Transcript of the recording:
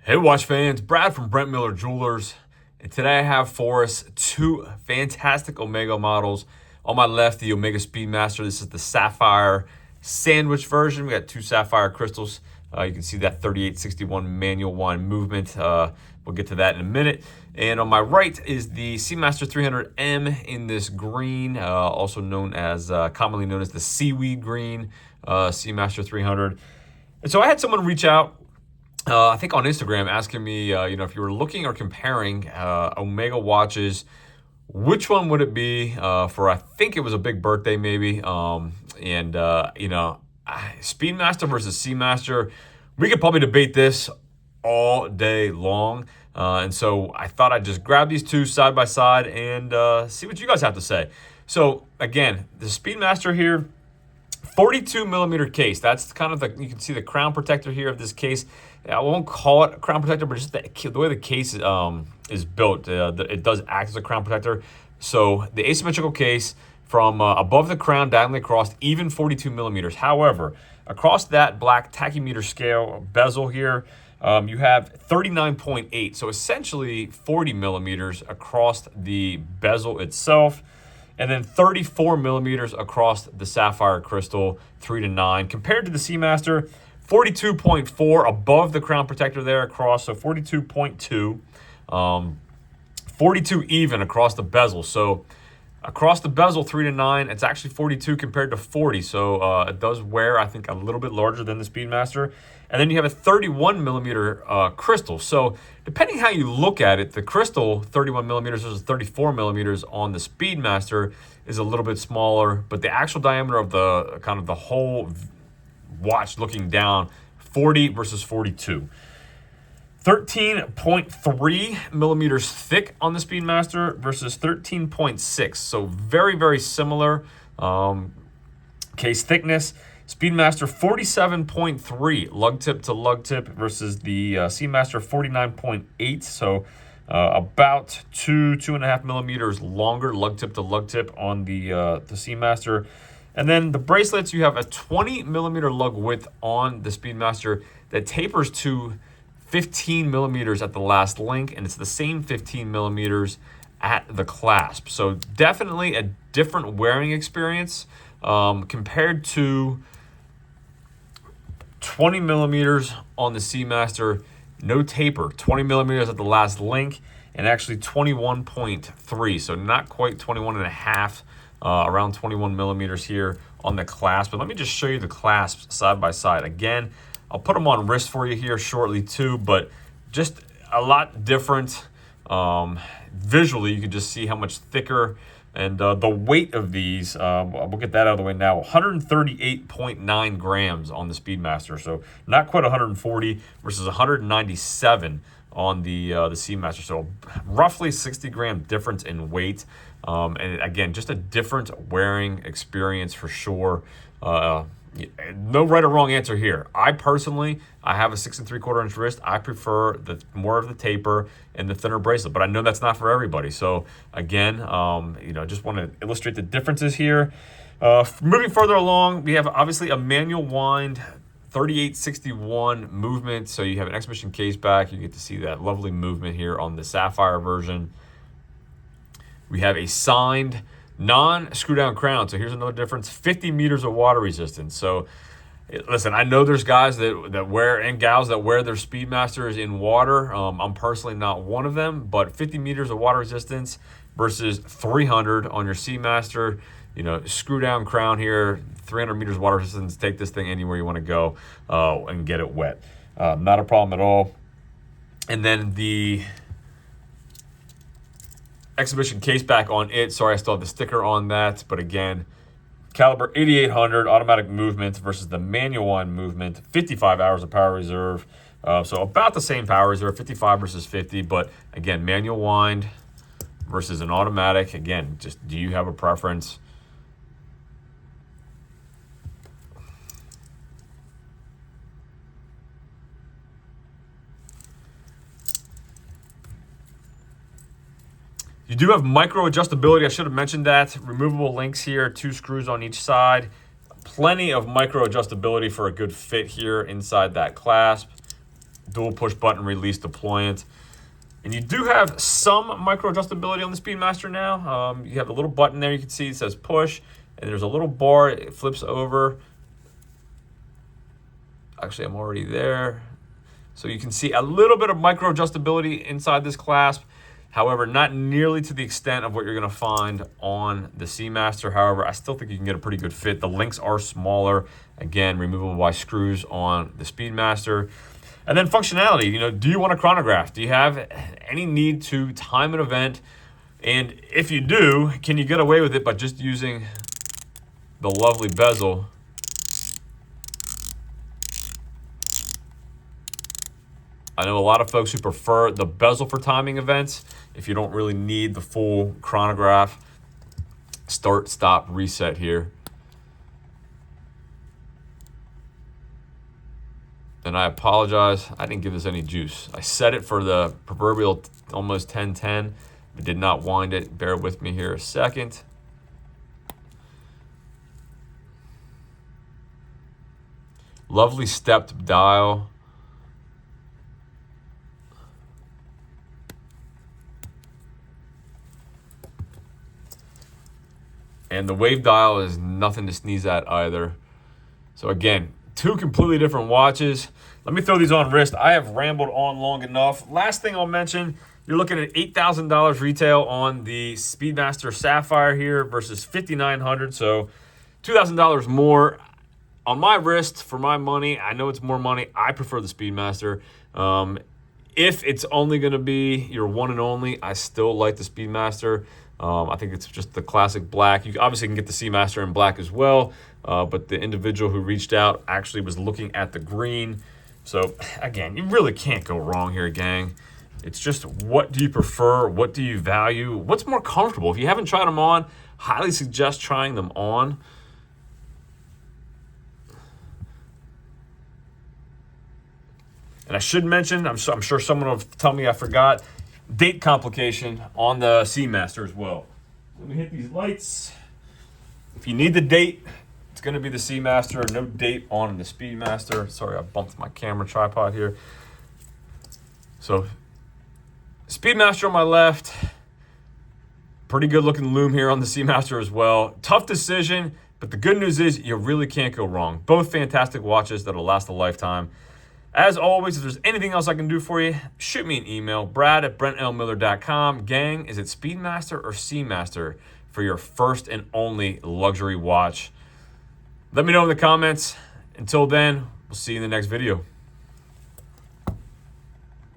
Hey watch fans, Brad from Brent Miller Jewelers, and today I have for us two fantastic Omega models. On my left, the Omega Speedmaster. This is the Sapphire sandwich version. We got two sapphire crystals. You can see that 3861 manual wind movement. We'll get to that in a minute. And on my right is the Seamaster 300M in this green, also known as, commonly known as the seaweed green Seamaster 300. And so I had someone reach out, I think on Instagram, asking me, if you were looking or comparing Omega watches, which one would it be for? I think it was a big birthday, maybe. Speedmaster versus Seamaster. We could probably debate this all day long. And so I thought I'd just grab these two side by side and see what you guys have to say. So again, the Speedmaster here, 42 millimeter case. That's kind of you can see the crown protector here of this case. I won't call it a crown protector, but just the way the case is built, it does act as a crown protector. So the asymmetrical case from above the crown diagonally across, even 42 millimeters. However, across that black tachymeter scale bezel here, you have 39.8. So essentially 40 millimeters across the bezel itself. And then 34 millimeters across the sapphire crystal, 3 to 9. Compared to the Seamaster, 42.4 above the crown protector there across, so 42.2. 42 even across the bezel. So across the bezel, 3 to 9, it's actually 42 compared to 40. So it does wear, I think, a little bit larger than the Speedmaster. And then you have a 31 millimeter crystal. So depending how you look at it, the crystal, 31 millimeters versus 34 millimeters on the Speedmaster, is a little bit smaller, but the actual diameter of the kind of the whole watch looking down, 40 versus 42. 13.3 millimeters thick on the Speedmaster versus 13.6. So very, very similar case thickness. Speedmaster 47.3 lug tip to lug tip versus the Seamaster 49.8. So about 2.5 millimeters longer lug tip to lug tip on the Seamaster. And then the bracelets, you have a 20 millimeter lug width on the Speedmaster that tapers to 15 millimeters at the last link, and it's the same 15 millimeters at the clasp. So definitely a different wearing experience compared to 20 millimeters on the Seamaster, no taper, 20 millimeters at the last link, and actually 21.3, so not quite 21 and a half, around 21 millimeters here on the clasp. But let me just show you the clasps side by side. Again, I'll put them on wrist for you here shortly too, but just a lot different. Visually, you can just see how much thicker. And the weight of these, we'll get that out of the way now, 138.9 grams on the Speedmaster. So not quite 140 versus 197 on the Seamaster. So roughly 60 gram difference in weight. And again, just a different wearing experience for sure. No right or wrong answer here. I personally, I have a 6 3/4 inch wrist. I prefer the more of the taper and the thinner bracelet, but I know that's not for everybody. So again, just want to illustrate the differences here. Moving further along, we have obviously a manual wind 3861 movement. So you have an exhibition case back. You get to see that lovely movement here on the Sapphire version. We have a signed non-screw down crown. So here's another difference, 50 meters of water resistance. So listen, I know there's guys that wear, and gals that wear their Speedmasters in water. I'm personally not one of them, but 50 meters of water resistance versus 300 on your Seamaster. Screw down crown here, 300 meters water resistance. Take this thing anywhere you want to go and get it wet. Not a problem at all. And then the exhibition case back on it. Sorry, I still have the sticker on that. But again, caliber 8800 automatic movement versus the manual wind movement, 55 hours of power reserve. So about the same power reserve, 55 versus 50. But again, manual wind versus an automatic. Again, just do you have a preference? You do have micro adjustability. I should have mentioned that. Removable links here, 2 screws on each side. Plenty of micro adjustability for a good fit here inside that clasp. dual push button release deployant. And you do have some micro adjustability on the Speedmaster now. You have a little button there you can see, it says push, and there's a little bar, it flips over. Actually, I'm already there. So you can see a little bit of micro adjustability inside this clasp. However, not nearly to the extent of what you're gonna find on the Seamaster. However, I still think you can get a pretty good fit. The links are smaller. Again, removable by screws on the Speedmaster. And then functionality, you know, do you want a chronograph? Do you have any need to time an event? And if you do, can you get away with it by just using the lovely bezel? I know a lot of folks who prefer the bezel for timing events. If you don't really need the full chronograph, start, stop, reset here. And I apologize, I didn't give this any juice. I set it for the proverbial almost 10-10, but did not wind it. Bear with me here a second. Lovely stepped dial. And the wave dial is nothing to sneeze at either. So again, two completely different watches. Let me throw these on wrist. I have rambled on long enough. Last thing I'll mention, you're looking at $8,000 retail on the Speedmaster Sapphire here versus $5,900, so $2,000 more on my wrist for my money. I know it's more money. I prefer the Speedmaster. If it's only going to be your one and only, I still like the Speedmaster. I think it's just the classic black. You obviously can get the Seamaster in black as well, but the individual who reached out actually was looking at the green. So again, you really can't go wrong here, gang. It's just, what do you prefer? What do you value? What's more comfortable? If you haven't tried them on, highly suggest trying them on. And I should mention, I'm sure someone will tell me I forgot, date complication on the Seamaster as well. Let me hit these lights. If you need the date, it's going to be the Seamaster. No date on the Speedmaster. Sorry, I bumped my camera tripod here. So, Speedmaster on my left. Pretty good looking loom here on the Seamaster as well. Tough decision, but the good news is you really can't go wrong. Both fantastic watches that'll last a lifetime. As always, if there's anything else I can do for you, shoot me an email, brad@brentlmiller.com. Gang, is it Speedmaster or Seamaster for your first and only luxury watch? Let me know in the comments. Until then, we'll see you in the next video.